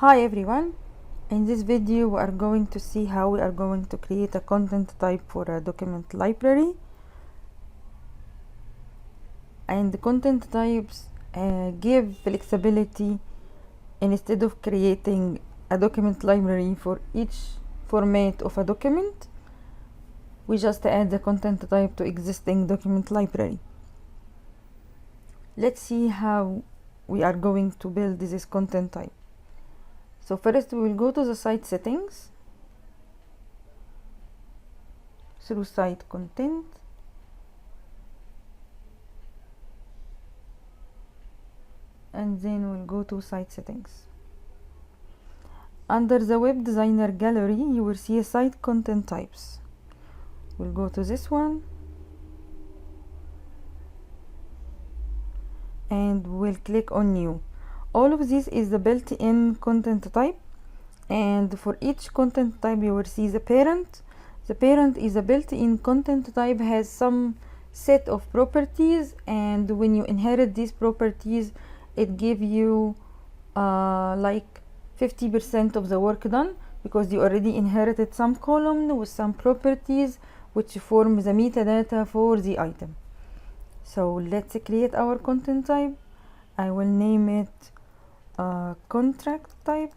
Hi everyone, in this video we are going to see how we are going to create a content type for a document library. And the content types give flexibility. Instead of creating a document library for each format of a document, we just add the content type to existing document library. Let's see how we are going to build this content type. So first we will go to the site settings through site content, and then we'll go to site settings. Under the web designer gallery you will see a site content types. We'll go to this one and we'll click on new. All of this is the built-in content type, and for each content type you will see the parent. The parent is a built-in content type, has some set of properties, and when you inherit these properties it gives you like 50% of the work done, because you already inherited some column with some properties which form the metadata for the item. So let's create our content type. I will name it contract type.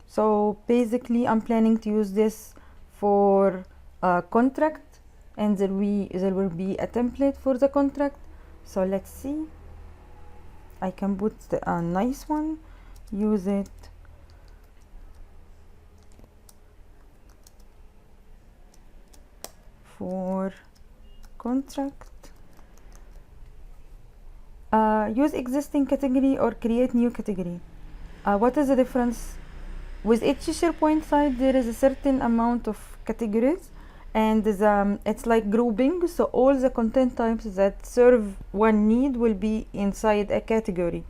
So basically I'm planning to use this for contract, and there will be a template for the contract. So let's see, I can put a nice one, use it for contract. Use existing category or create new category. What is the difference? With each SharePoint site there is a certain amount of categories, and it's like grouping, so all the content types that serve one need will be inside a category.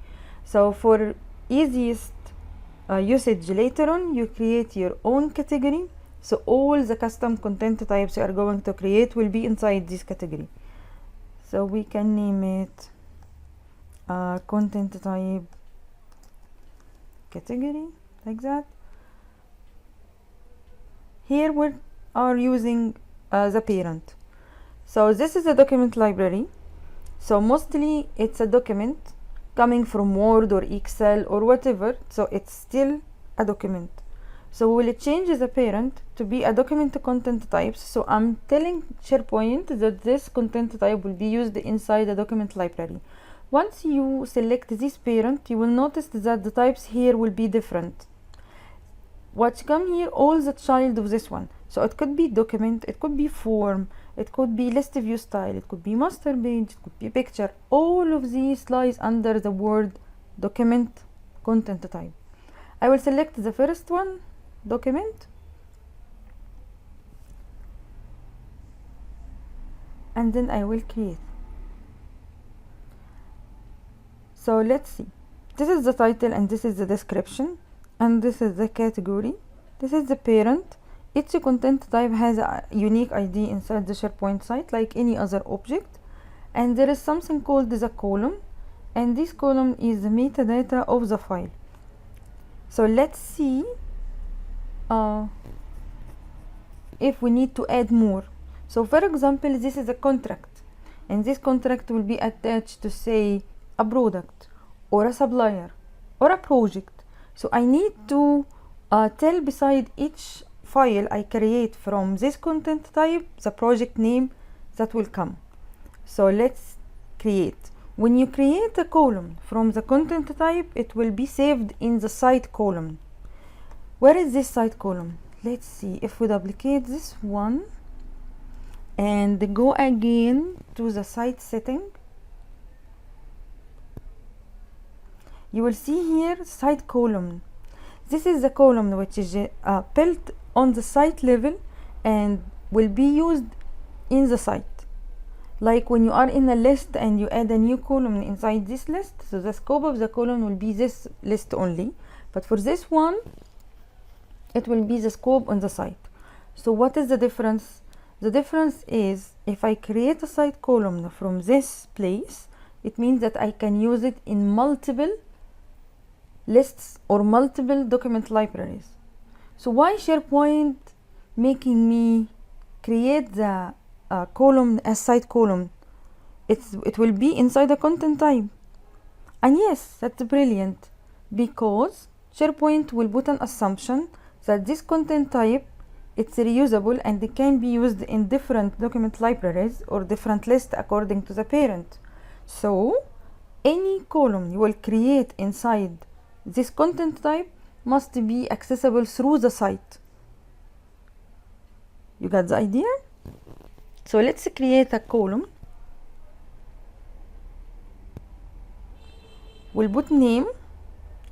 So for easiest usage later on, you create your own category, so all the custom content types you are going to create will be inside this category. So we can name it content type category, like that. Here we are using the parent. So this is a document library, so mostly it's a document coming from Word or Excel or whatever, so it's still a document. So we will change the parent to be a document content types. So I'm telling SharePoint that this content type will be used inside the document library. Once you select this parent, you will notice that the types here will be different. What come here, all the child of this one. So it could be document, it could be form, it could be list view style, it could be master page, it could be picture. All of these lies under the word document content type. I will select the first one, document, and then I will create. So let's see, this is the title and this is the description, and this is the category, this is the parent. Each content type has a unique ID inside the SharePoint site like any other object, and there is something called the column, and this column is the metadata of the file. So let's see if we need to add more. So for example, this is a contract, and this contract will be attached to, say, a product or a supplier or a project. So I need to tell beside each file I create from this content type the project name that will come. So let's create. When you create a column from the content type, it will be saved in the site column. Where is this site column? Let's see, if we duplicate this one and go again to the site setting, you will see here site column. This is the column which is built on the site level and will be used in the site. Like when you are in a list and you add a new column inside this list, so the scope of the column will be this list only, but for this one it will be the scope on the site. So what is the difference? The difference is, if I create a site column from this place, it means that I can use it in multiple lists or multiple document libraries. So why SharePoint making me create the column as site column? It will be inside a content type. And yes, that's brilliant, because SharePoint will put an assumption that this content type, it's reusable and it can be used in different document libraries or different lists according to the parent. So any column you will create inside this content type must be accessible through the site. You got the idea? So let's create a column. We'll put name,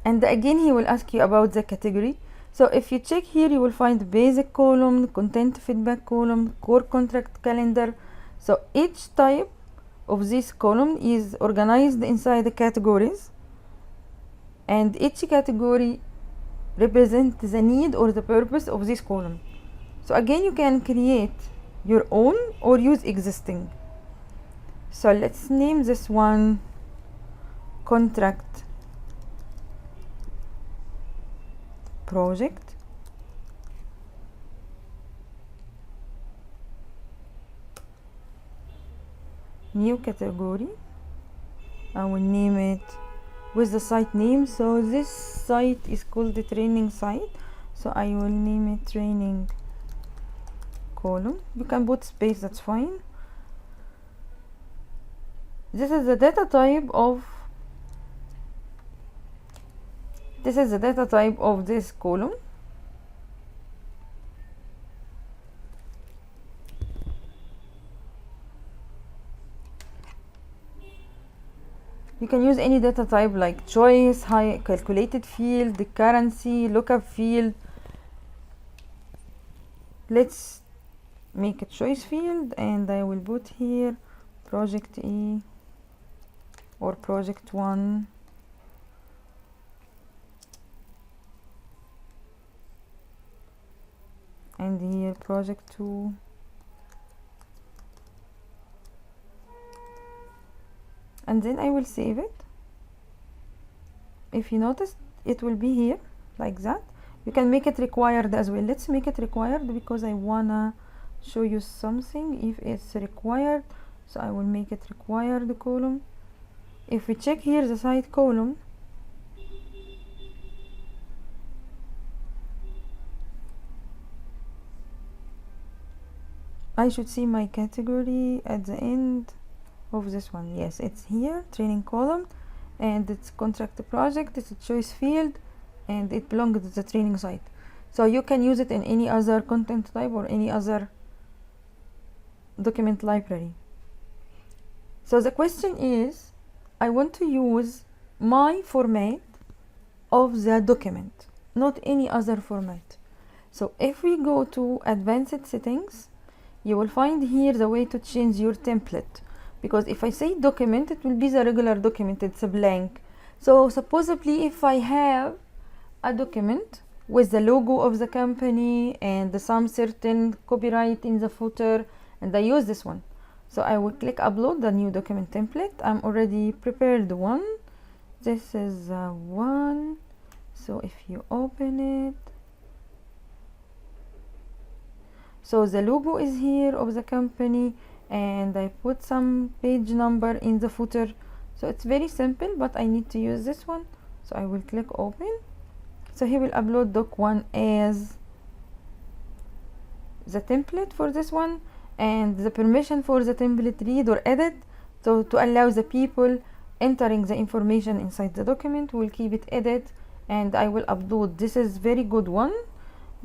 and again he will ask you about the category. So if you check here, you will find basic column, content feedback column, core contract calendar. So each type of this column is organized inside the categories, and each category represents the need or the purpose of this column. So again, you can create your own or use existing. So let's name this one contract project. New category. I will name it with the site name. So this site is called the training site, so I will name it training column. You can put space, that's fine. This is the data type of this column. You can use any data type like choice, high calculated field, the currency, lookup field. Let's make a choice field, and I will put here project E or project 1. And here project 2. And then I will save it. If you notice, it will be here like that. You can make it required as well. Let's make it required because I wanna show you something if it's required. So I will make it required column. If we check here the site column, I should see my category at the end of this one. Yes, it's here, training column, and it's contract project, it's a choice field, and it belongs to the training site. So you can use it in any other content type or any other document library. So the question is, I want to use my format of the document, not any other format. So if we go to advanced settings, you will find here the way to change your template, because if I say document, it will be the regular document, it's a blank. So supposedly if I have a document with the logo of the company and some certain copyright in the footer, and I use this one, so I will click upload the new document template. I'm already prepared one. This is one. So if you open it, so the logo is here of the company, and I put some page number in the footer. So it's very simple, but I need to use this one. So I will click open. So he will upload doc1 as the template for this one, and the permission for the template read or edit. So to allow the people entering the information inside the document, we'll keep it edit, and I will upload. This is very good one.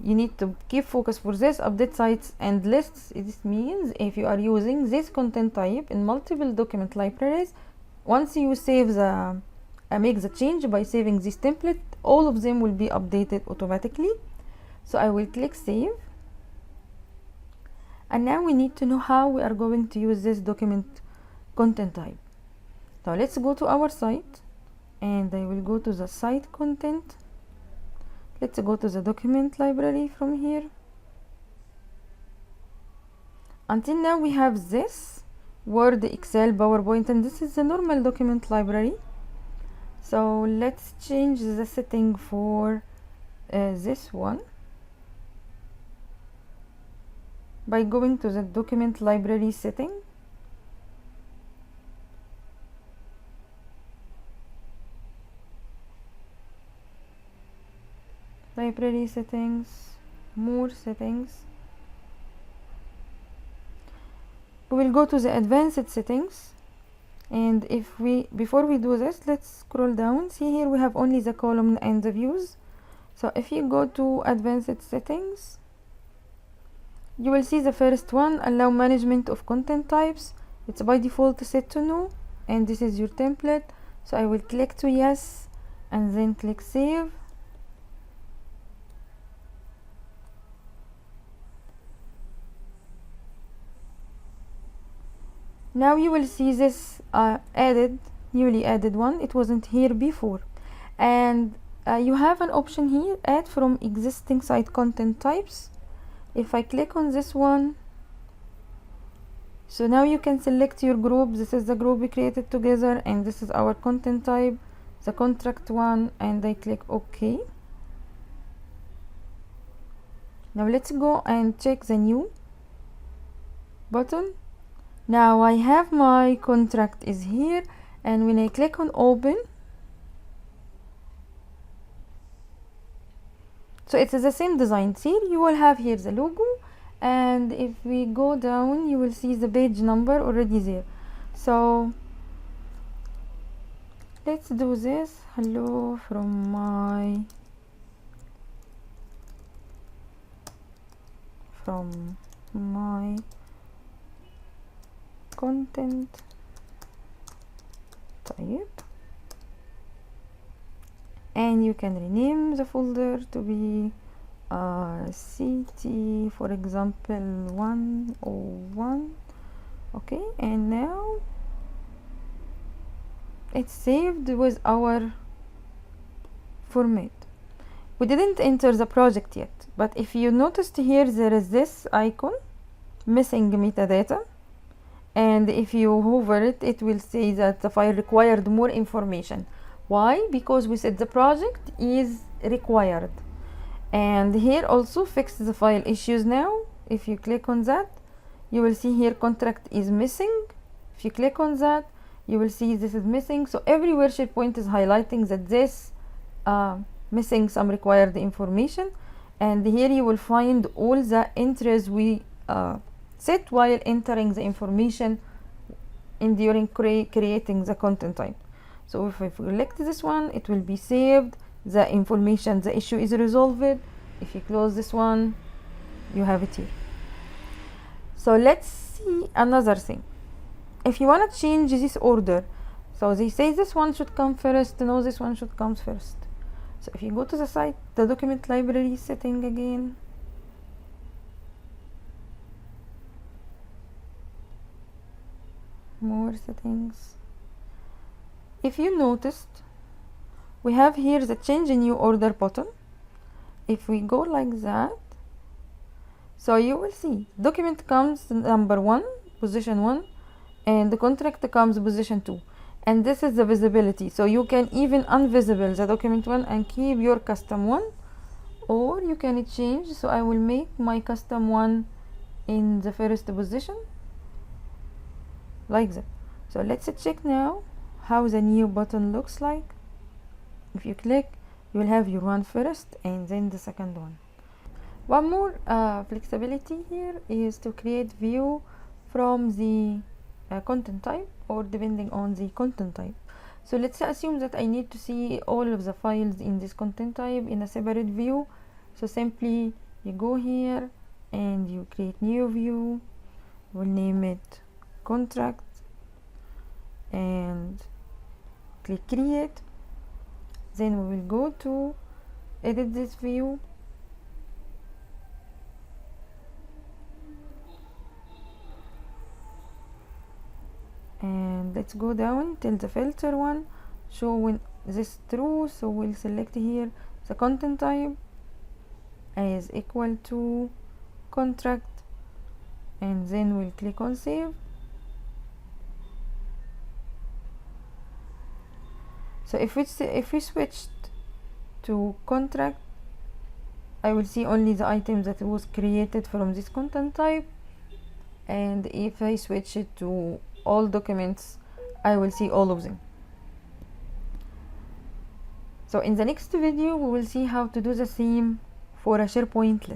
You need to keep focus for this. Update sites and lists. This means if you are using this content type in multiple document libraries, once you save the make the change by saving this template, all of them will be updated automatically. So I will click save, and now we need to know how we are going to use this document content type. Now let's go to our site, and I will go to the site content. Let's go to the document library from here. Until now we have this Word, Excel, PowerPoint, and this is the normal document library. So let's change the setting for this one by going to the document library setting. Library settings, more settings. We will go to the advanced settings, and before we do this, let's scroll down. See here we have only the column and the views. So if you go to advanced settings, you will see the first one, allow management of content types. It's by default set to no, and this is your template. So I will click to yes and then click save. Now you will see this newly added one. It wasn't here before, and you have an option here, add from existing site content types. If I click on this one, so now you can select your group. This is the group we created together, and this is our content type, the contract one, and I click OK. Now let's go and check the new button. Now I have my contract is here, and when I click on open, so it's the same design. See, you will have here the logo, and if we go down, you will see the page number already there. So let's do this. Hello from my content type, and you can rename the folder to be CT, for example 101. Okay, and now it's saved with our format. We didn't enter the project yet, but if you noticed here, there is this icon missing metadata, and if you hover it, it will say that the file required more information. Why? Because we said the project is required. And here also fix the file issues. Now if you click on that, you will see here contract is missing. If you click on that, you will see this is missing. So everywhere SharePoint is highlighting that this missing some required information, and here you will find all the entries we set while entering the information during creating the content type. So if I select this one, it will be saved, the information, the issue is resolved. If you close this one, you have it here. So let's see another thing. If you want to change this order, so they say this one should come first, no, this one should come first. So if you go to the site, the document library setting again, more settings. If you noticed, we have here the change in new order button. If we go like that, so you will see document comes number 1, position 1, and the contract comes position 2, and this is the visibility. So you can even unvisible the document 1 and keep your custom 1, or you can change. So I will make my custom 1 in the first position like that. So let's check now how the new button looks like. If you click, you will have your one first and then the second one. One more flexibility here is to create view from the content type, or depending on the content type. So let's assume that I need to see all of the files in this content type in a separate view. So simply you go here and you create new view. We'll name it contract and click create. Then we will go to edit this view, and let's go down till the filter one, show when this true. So we'll select here the content type as equal to contract, and then we'll click on save. So if we switched to contract, I will see only the item that was created from this content type, and if I switch it to all documents, I will see all of them. So in the next video we will see how to do the same for a SharePoint list.